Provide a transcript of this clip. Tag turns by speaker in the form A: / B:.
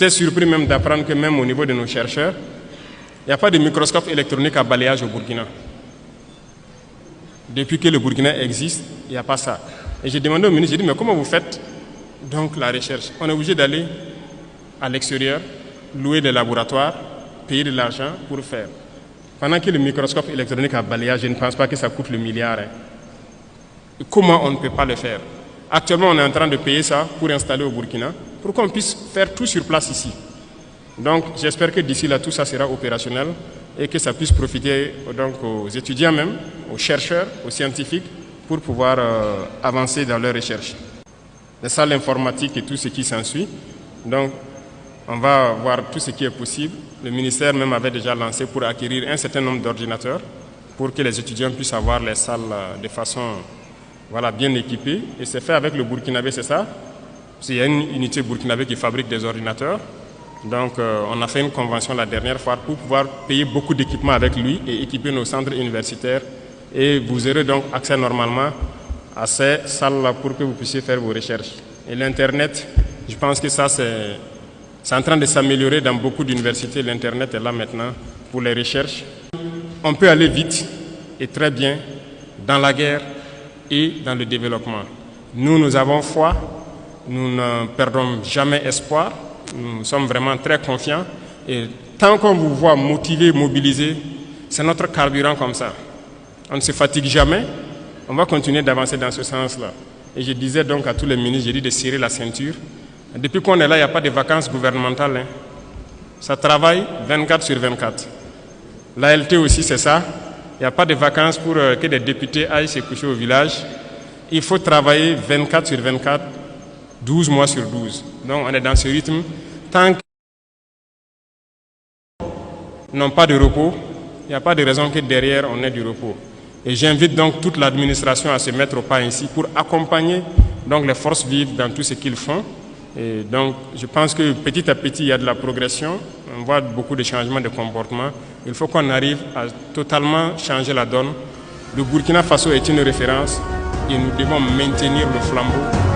A: J'étais surpris même d'apprendre que même au niveau de nos chercheurs, il n'y a pas de microscope électronique à balayage au Burkina. Depuis que le Burkina existe, il n'y a pas ça. Et j'ai demandé au ministre, j'ai dit, mais comment vous faites donc la recherche? On est obligé d'aller à l'extérieur, louer des laboratoires, payer de l'argent pour faire. Pendant que le microscope électronique à balayage, je ne pense pas que ça coûte le milliard. Comment on ne peut pas le faire? Actuellement, on est en train de payer ça pour installer au Burkina, pour qu'on puisse faire tout sur place ici. Donc, j'espère que d'ici là, tout ça sera opérationnel et que ça puisse profiter donc, aux étudiants même, aux chercheurs, aux scientifiques, pour pouvoir avancer dans leurs recherches. Les salles informatiques et tout ce qui s'ensuit. Donc, on va voir tout ce qui est possible. Le ministère même avait déjà lancé pour acquérir un certain nombre d'ordinateurs pour que les étudiants puissent avoir les salles de façon bien équipées. Et c'est fait avec le Burkinabé, c'est ça? Il y a une unité burkinabé qui fabrique des ordinateurs. Donc, on a fait une convention la dernière fois pour pouvoir payer beaucoup d'équipements avec lui et équiper nos centres universitaires. Et vous aurez donc accès normalement à ces salles-là pour que vous puissiez faire vos recherches. Et l'Internet, je pense que ça, c'est en train de s'améliorer dans beaucoup d'universités. L'Internet est là maintenant pour les recherches. On peut aller vite et très bien dans la guerre et dans le développement. Nous avons foi, nous ne perdons jamais espoir, nous sommes vraiment très confiants. Et tant qu'on vous voit motivé, mobilisé, c'est notre carburant comme ça. On ne se fatigue jamais, on va continuer d'avancer dans ce sens-là. Et je disais donc à tous les ministres, j'ai dit de serrer la ceinture. Depuis qu'on est là, il n'y a pas de vacances gouvernementales. Ça travaille 24 sur 24. L'ALT aussi, c'est ça. Il n'y a pas de vacances pour que des députés aillent se coucher au village. Il faut travailler 24 sur 24, 12 mois sur 12. Donc on est dans ce rythme. Tant qu'ils n'ont pas de repos, il n'y a pas de raison que derrière on ait du repos. Et j'invite donc toute l'administration à se mettre au pas ainsi pour accompagner donc les forces vives dans tout ce qu'ils font. Et donc je pense que petit à petit il y a de la progression, on voit beaucoup de changements de comportement. Il faut qu'on arrive à totalement changer la donne. Le Burkina Faso est une référence et nous devons maintenir le flambeau.